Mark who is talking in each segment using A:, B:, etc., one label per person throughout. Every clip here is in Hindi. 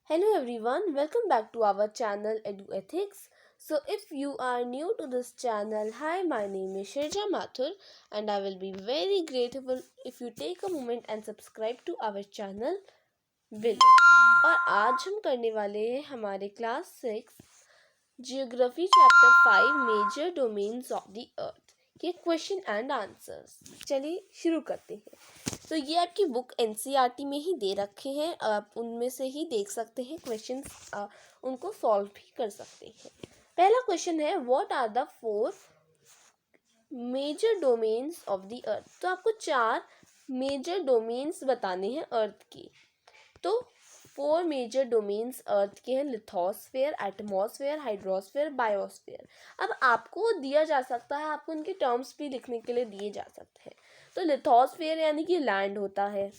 A: Hello everyone, welcome back to our channel EduEthics. So if you are new to this channel, hi, my name is Shirja Mathur and I will be very grateful if you take a moment and subscribe to our channel below. और आज हम करने वाले हैं हमारे class 6 geography chapter 5 major domains of the earth के क्वेश्चन एंड आंसर्स। चलिए शुरू करते हैं। तो ये आपकी बुक एनसीईआरटी में ही दे रखे हैं, आप उनमें से ही देख सकते हैं क्वेश्चन, उनको सॉल्व भी कर सकते हैं। पहला क्वेश्चन है what are the 4 major domains of the earth. तो आपको 4 मेजर डोमेन्स बताने हैं अर्थ की। तो 4 मेजर डोमेन्स अर्थ के हैं, लिथोस्फेयर, एटमॉस्फेयर, हाइड्रोस्फेयर, बायोस्फेयर। अब आपको दिया जा सकता है, आपको उनके टर्म्स भी लिखने के लिए दिए जा सकते हैं। तो लिथोस्फेयर यानी कि लैंड होता है,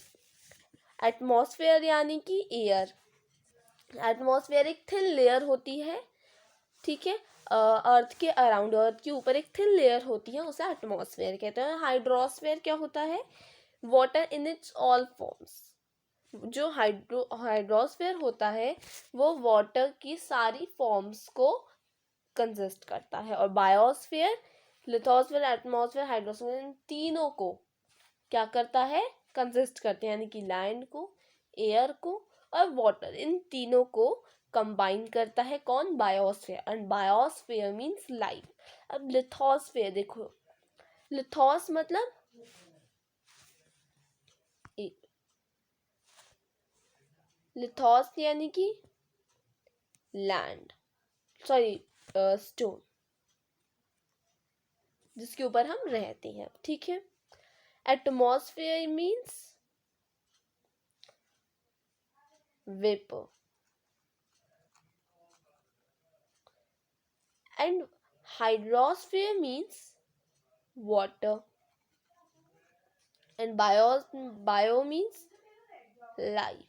A: एटमॉस्फेयर यानी कि एयर, एटमॉस्फेयर एक थिन लेयर होती है, ठीक है, अर्थ के अराउंड, अर्थ के ऊपर एक थिन लेयर होती है, उसे एटमॉस्फेयर कहते हैं। हाइड्रोस्फेयर क्या होता है? Water in its all forms. जो हाइड्रोस्फेयर होता है वो वाटर की सारी फॉर्म्स को कंसिस्ट करता है। और बायोस्फेयर, लिथोस्फेयर, एटमॉस्फेयर, हाइड्रोस्फेयर, इन तीनों को क्या करता है? कंसिस्ट करते हैं, यानी कि लैंड को, एयर को और वाटर, इन तीनों को कंबाइन करता है कौन? Biosphere. And biosphere means life. अब लिथोस्फेयर देखो, लिथोस मतलब लिथोस यानी कि लैंड, सॉरी स्टोन, जिसके ऊपर हम रहते हैं, ठीक है। Atmosphere means vapour and hydrosphere means water and bio means life.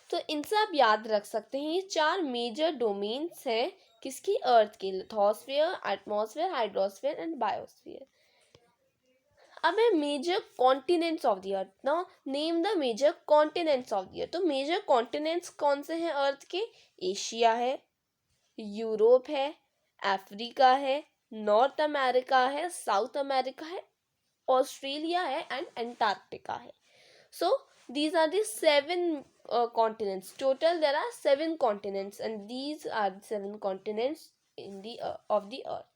A: तो इनसे आप याद रख सकते हैं, ये 4 मेजर डोमेन्स हैं किसकी? अर्थ के, lithosphere, atmosphere, hydrosphere and biosphere. अब है major continents of the earth. Now name the major continents of the earth. तो मेजर कॉन्टिनेंट्स कौन से हैं अर्थ के? एशिया है, यूरोप है, अफ्रीका है, नॉर्थ अमेरिका है, साउथ अमेरिका है, ऑस्ट्रेलिया है एंड अंटार्कटिका है। So these are the 7 continents. Total there are 7 continents and these are the 7 continents in the of the earth.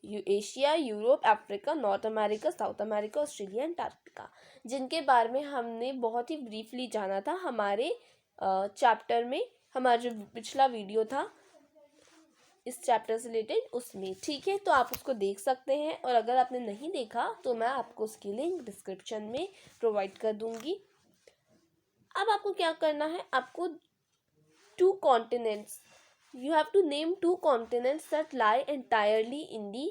A: Asia, Europe, Africa, north America, south America, Australia, Antarctica, जिनके बारे में हमने बहुत ही ब्रीफली जाना था हमारे चैप्टर में। हमारा जो पिछला वीडियो था इस चैप्टर से रिलेटेड, उसमें, ठीक है। तो आप उसको देख सकते हैं, और अगर आपने नहीं देखा तो मैं आपको उसकी लिंक डिस्क्रिप्शन में प्रोवाइड कर दूंगी। अब आपको क्या करना है? आपको 2 continents, you have to name 2 continents that lie entirely in the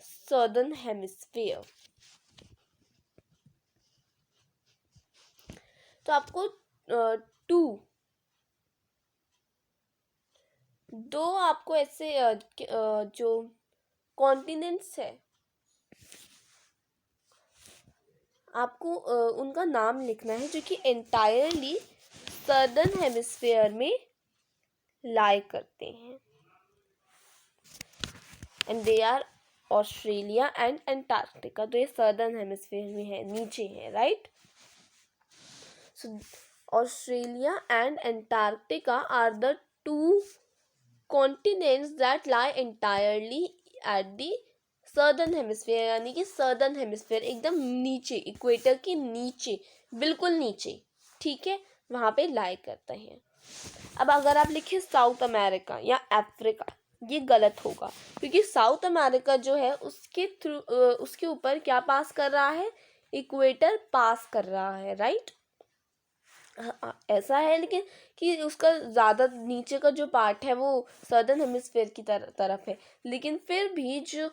A: southern hemisphere. तो आपको 2 आपको ऐसे जो कॉन्टिनेंट्स है, आपको उनका नाम लिखना है जो कि एंटायरली सदर्न हेमिस्फेयर में लाई करते हैं, and they are Australia and Antarctica. तो ये सदर्न हेमिस्फेयर में है, नीचे है, right. So Australia and Antarctica are the 2 continents that lie entirely at the southern hemisphere, यानी कि southern hemisphere एकदम नीचे, इक्वेटर के नीचे, बिल्कुल नीचे, ठीक है, वहाँ पे लाई करते हैं। अब अगर आप लिखे साउथ अमेरिका या अफ्रीका, ये गलत होगा, क्योंकि साउथ अमेरिका जो है उसके थ्रू, उसके ऊपर क्या पास कर रहा है? इक्वेटर पास कर रहा है, राइट। ऐसा है लेकिन कि उसका ज़्यादा नीचे का जो पार्ट है वो सदर्न हेमिस्फेयर की तरफ है, लेकिन फिर भी जो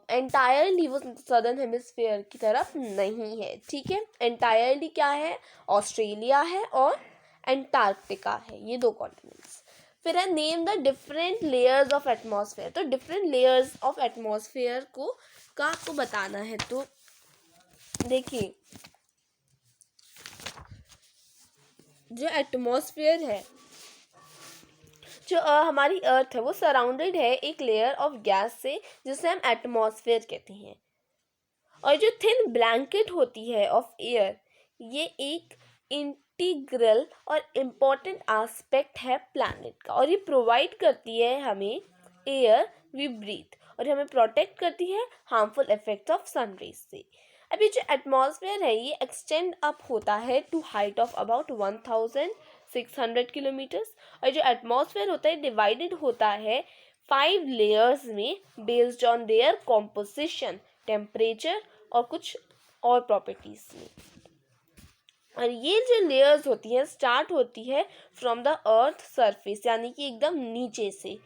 A: एंटायरली वो सदर्न हेमिस्फेयर की तरफ नहीं है, ठीक है। एंटायरली क्या है? ऑस्ट्रेलिया है और अंटार्कटिका है, ये 2 कॉन्टिनेंट्स। फिर है name the different layers of atmosphere. तो डिफरेंट लेयर्स ऑफ एटमॉस्फेयर को आपको बताना है। तो देखिए, जो एटमॉस्फेयर है, जो हमारी अर्थ है, वो सराउंडेड है एक लेयर ऑफ गैस से जिसे हम एटमॉस्फेयर कहते हैं। और जो थिन ब्लैंकेट होती है ऑफ एयर, ये एक इंटीग्रल और इम्पॉर्टेंट एस्पेक्ट है प्लैनेट का, और ये प्रोवाइड करती है हमें एयर वी ब्रीथ, और हमें प्रोटेक्ट करती है harmful effects of sun rays से। अभी जो एटमॉस्फेयर है ये एक्सटेंड अप होता है to height of about 1600 kilometres, और जो एटमॉस्फेयर होता है डिवाइडेड होता है 5 लेयर्स में based on their composition, temperature और कुछ और प्रॉपर्टीज में। और ये जो लेयर्स होती हैं स्टार्ट होती है फ्रॉम द अर्थ सरफेस, यानी कि एकदम नीचे से।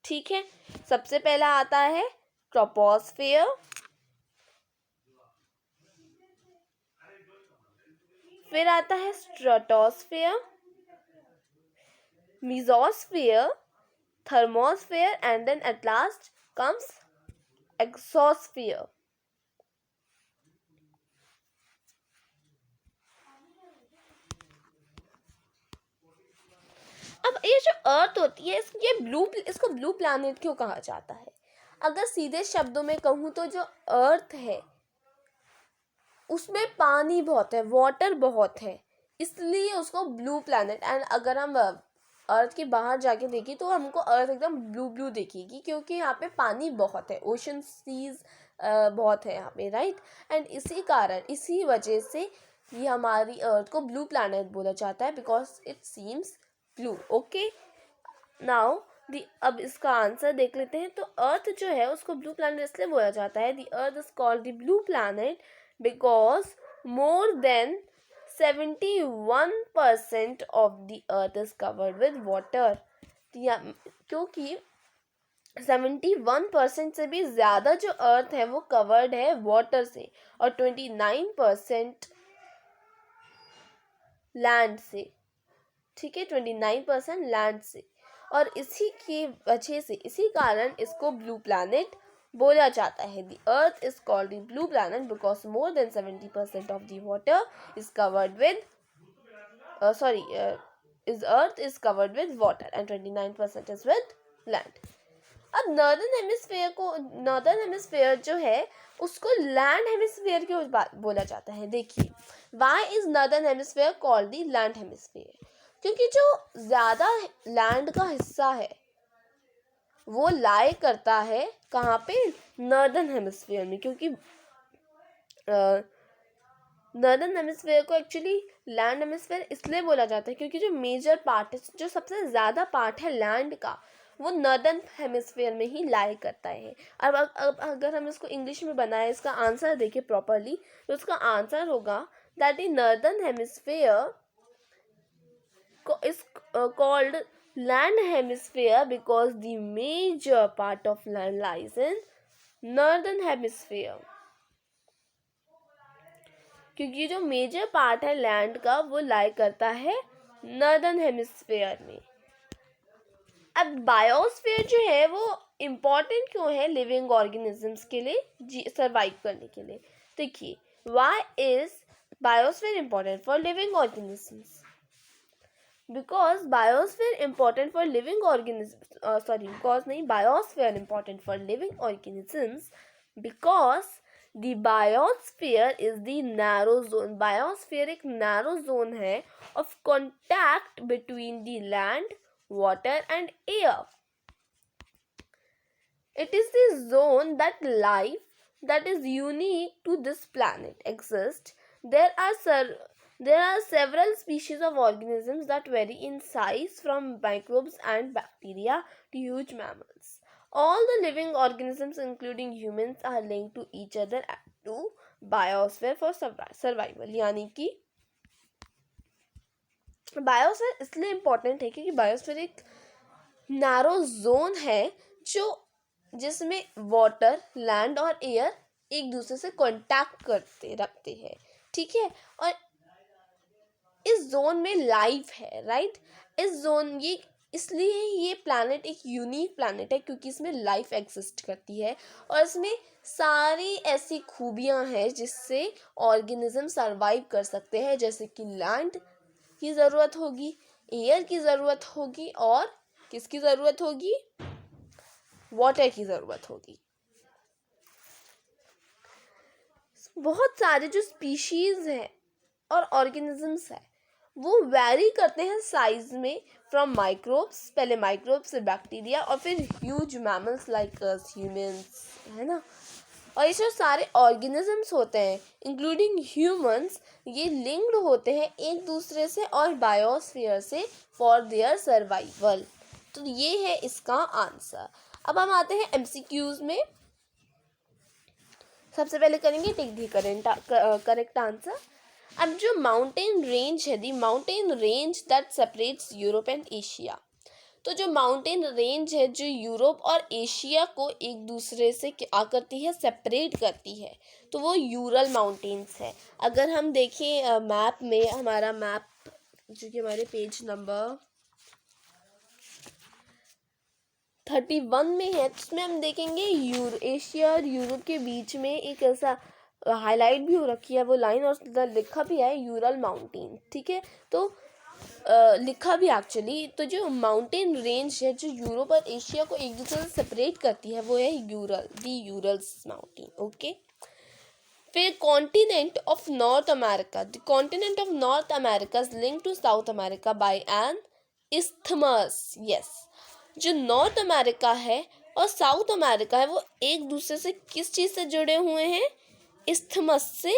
A: ठीक है, सबसे पहला आता है ट्रोपोस्फेयर, फिर आता है stratosphere, mesosphere, thermosphere and then at last comes exosphere. अब ये जो अर्थ होती है इसको ब्लू प्लैनेट क्यों कहा जाता है? अगर सीधे शब्दों में कहूँ तो जो अर्थ है उसमें पानी बहुत है, वाटर बहुत है, इसलिए उसको ब्लू प्लैनेट। एंड अगर हम अर्थ के बाहर जाके देखें तो हमको अर्थ एकदम ब्लू ब्लू दिखेगी, क्योंकि यहाँ पे पानी बहुत है, ओशन सीज बहुत है यहाँ पे, राइट। एंड इसी वजह से ये हमारी अर्थ को ब्लू प्लैनेट बोला जाता है, because it seems blue. Okay, now अब इसका आंसर देख लेते हैं। तो अर्थ जो है उसको ब्लू प्लैनेट इसलिए बोला जाता है, the earth is called the blue planet because more than 71% of the earth is covered with water. क्योंकि 71% से भी ज़्यादा जो अर्थ है वो कवर्ड है वाटर से, और 29% लैंड से। ठीक है, 29% लैंड से, और इसी की वजह से, इसी कारण इसको ब्लू प्लैनेट बोला जाता है। The earth is called the blue planet because more than 70% of the water is covered with earth is covered with water and 29% is with land. अब नॉर्दर्न हेमिस्फेयर जो है उसको लैंड हेमिस्फेयर क्यों बोला जाता है? देखिए, why is northern hemisphere called the land hemisphere? क्योंकि जो ज़्यादा लैंड का हिस्सा है वो लाई करता है कहाँ पे? नॉर्दर्न हेमिस्फेयर में। क्योंकि नॉर्दर्न हेमिस्फेयर को एक्चुअली लैंड हेमिस्फेयर इसलिए बोला जाता है क्योंकि जो मेजर पार्ट है, जो सबसे ज़्यादा पार्ट है लैंड का, वो नॉर्दर्न हेमिस्फेयर में ही लाई करता है। अब अगर हम इसको इंग्लिश में बनाए, इसका आंसर देखिए प्रॉपरली, तो उसका आंसर होगा that the northern hemisphere is called land hemisphere because the major part of land lies in northern hemisphere। क्योंकि जो मेजर पार्ट है लैंड का वो लाई करता है नॉर्दर्न हेमिस्फेयर में। अब बायोस्फीयर जो है वो इम्पॉर्टेंट क्यों है लिविंग ऑर्गेनिजम्स के लिए सर्वाइव करने के लिए? देखिए, why is biosphere important for living organisms? Because biosphere important for living organisms, biosphere important for living organisms because the biosphere is the narrow zone। biosphere एक narrow zone है of contact between the land, water and air। It is the zone that life that is unique to this planet exists। There are several species of organisms that vary in size from microbes and bacteria to huge mammals। All the living organisms including humans are linked to each other to biosphere for survival। यानी कि बायोस्फीयर इसलिए इम्पोर्टेंट है क्योंकि बायोस्फीयर एक नैरो जोन है जिसमें वाटर, लैंड और एयर एक दूसरे से कांटेक्ट रखते हैं। ठीक है, और इस जोन में लाइफ है, राइट। इसलिए ये प्लैनेट एक यूनिक प्लैनेट है क्योंकि इसमें लाइफ एग्जिस्ट करती है, और इसमें सारी ऐसी खूबियां हैं जिससे ऑर्गेनिज्म सरवाइव कर सकते हैं, जैसे कि लैंड, की ज़रूरत होगी, एयर की ज़रूरत होगी और किसकी ज़रूरत होगी, वाटर की ज़रूरत होगी। बहुत सारे जो स्पीशीज़ हैं और ऑर्गेनिजम्स है वो वैरी करते हैं साइज में, फ्रॉम माइक्रोब्स, पहले माइक्रोब्स से बैक्टीरिया और फिर ह्यूज मैमल्स लाइक ह्यूमंस, है ना। और ये जो सारे ऑर्गेनिजम्स होते हैं इंक्लूडिंग ह्यूमंस, ये लिंक्ड होते हैं एक दूसरे से और बायोस्फीयर से फॉर देयर सर्वाइवल। तो ये है इसका आंसर। अब हम आते हैं एमसीक्यूज में। सबसे पहले करेंगे टिक दी करेक्ट आंसर। अब जो माउंटेन रेंज है, the mountain range that separates Europe and Asia, तो जो माउंटेन रेंज है जो यूरोप और एशिया को एक दूसरे से क्या करती है, सेपरेट करती है, तो वो यूरल माउंटेन्स है। अगर हम देखें मैप में, हमारा मैप जो कि हमारे पेज नंबर 31 में है, उसमें हम देखेंगे एशिया और यूरोप के बीच में एक ऐसा हाईलाइट भी हो रखी है वो लाइन, और लिखा भी है यूरल माउंटेन, ठीक है। तो लिखा भी एक्चुअली, तो जो माउंटेन रेंज है जो यूरोप और एशिया को एक दूसरे से सेपरेट करती है वो है Ural, the Urals mountain, okay. फिर continent of North America, the continent of North America is linked to South America by an isthmus, yes. जो नॉर्थ अमेरिका है और साउथ अमेरिका है वो एक दूसरे से किस चीज से जुड़े हुए हैं, इस्थमस से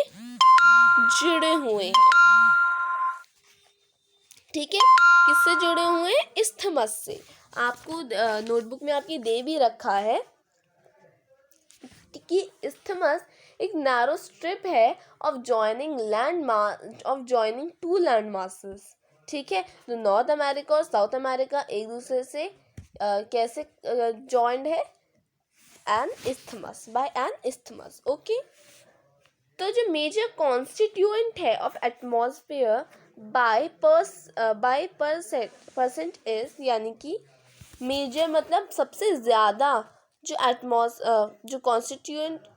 A: जुड़े हुए हैं, ठीक है। किससे जुड़े हुए हैं, इस्थमस से। आपको नोटबुक में आपकी दे भी रखा है कि इस्थमस एक नैरो स्ट्रिप है of joining two land masses, ठीक है। तो नॉर्थ अमेरिका और साउथ अमेरिका एक दूसरे से कैसे जॉइंड है, an isthmus, by an isthmus, okay. तो जो मेजर कॉन्स्टिट्यूएंट है of atmosphere by percent is, यानी कि मेजर मतलब सबसे ज़्यादा जो जो कॉन्स्टिट्यूएंट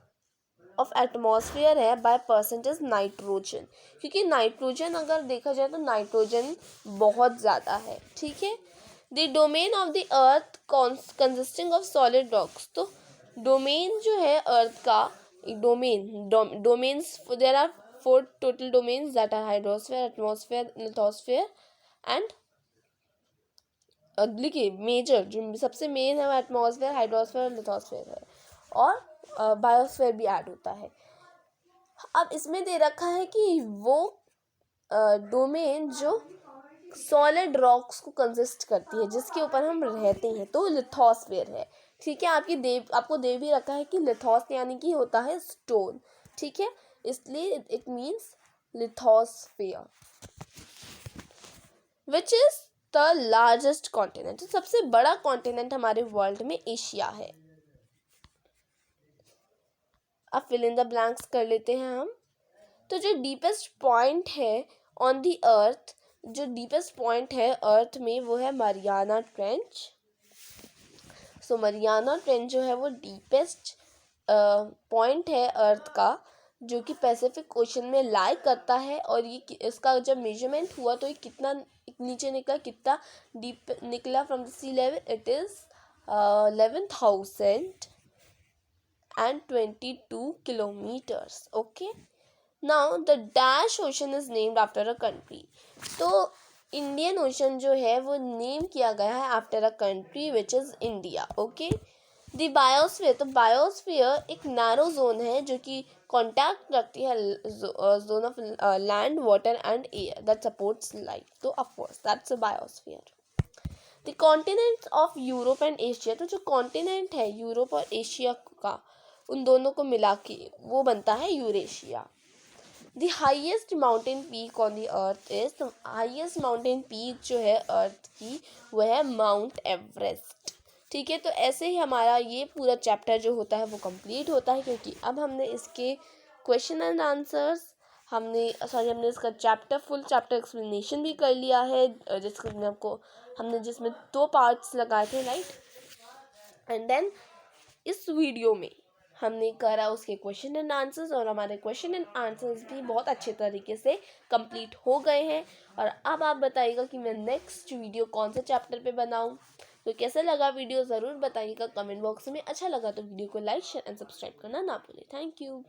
A: ऑफ एटमॉस्फेयर है बाय परसेंटेज नाइट्रोजन, क्योंकि नाइट्रोजन अगर देखा जाए तो नाइट्रोजन बहुत ज़्यादा है, ठीक है। The domain of the earth consisting of solid rocks, तो डोमेन जो है अर्थ का, एक domains, there are 4 total domains that are hydrosphere, atmosphere, lithosphere and, देखिए मेजर जो सबसे मेन है वो एटमॉस्फेयर, हाइड्रोस्फीयर और लिथोस्फीयर है, और बायोस्फीयर भी ऐड होता है। अब इसमें दे रखा है कि वो डोमेन जो सॉलिड रॉक्स को कंसिस्ट करती है जिसके ऊपर हम रहते हैं, तो लिथोस्फीयर है, ठीक है। आपको दे भी रखा है कि लिथोस यानी कि होता है स्टोन, ठीक है, इसलिए it means lithosphere. Which is the largest continent, सबसे बड़ा कॉन्टिनेंट हमारे वर्ल्ड में एशिया है। अब फिल इन द ब्लैंक्स कर लेते हैं हम। तो जो डीपेस्ट पॉइंट है ऑन दी अर्थ, जो डीपेस्ट पॉइंट है अर्थ में वो है मरियाना ट्रेंच। सो मरियाना ट्रेंच जो है वो डीपेस्ट पॉइंट है अर्थ का, जो कि पैसिफिक ओशन में लाई करता है, और ये इसका जब मेजरमेंट हुआ तो ये कितना नीचे निकला, कितना डीप निकला from the sea level, it is 11,022 kilometers, okay. Now the dash ocean is named after a country, तो इंडियन ओशन जो है वो नेम किया गया है after a country which is India, okay. The biosphere, तो बायोस्फीयर एक नैरो जोन है जो कि कॉन्टैक्ट रखती है zone of land, water and air that supports life, तो of course that's a biosphere. The continents of Europe and Asia, तो जो कॉन्टिनेंट है यूरोप और एशिया का, उन दोनों को मिला के वो बनता है Eurasia. The highest mountain peak on the earth is, तो हाइएस्ट माउंटेन पीक जो है अर्थ की वो है माउंट एवरेस्ट, ठीक है। तो ऐसे ही हमारा ये पूरा चैप्टर जो होता है वो कंप्लीट होता है, क्योंकि अब हमने इसके क्वेश्चन एंड आंसर्स हमने इसका फुल चैप्टर एक्सप्लेनेशन भी कर लिया है, जिसमें 2 पार्ट्स लगाए थे, राइट। एंड देन इस वीडियो में हमने करा उसके क्वेश्चन एंड आंसर्स, और हमारे क्वेश्चन एंड आंसर्स भी बहुत अच्छे तरीके से कंप्लीट हो गए हैं। और अब आप बताइएगा कि मैं नेक्स्ट वीडियो कौन से चैप्टर पे बनाऊं। तो कैसा लगा वीडियो ज़रूर बताइएगा कमेंट बॉक्स में। अच्छा लगा तो वीडियो को लाइक शेयर एंड सब्सक्राइब करना ना भूलें। Thank you.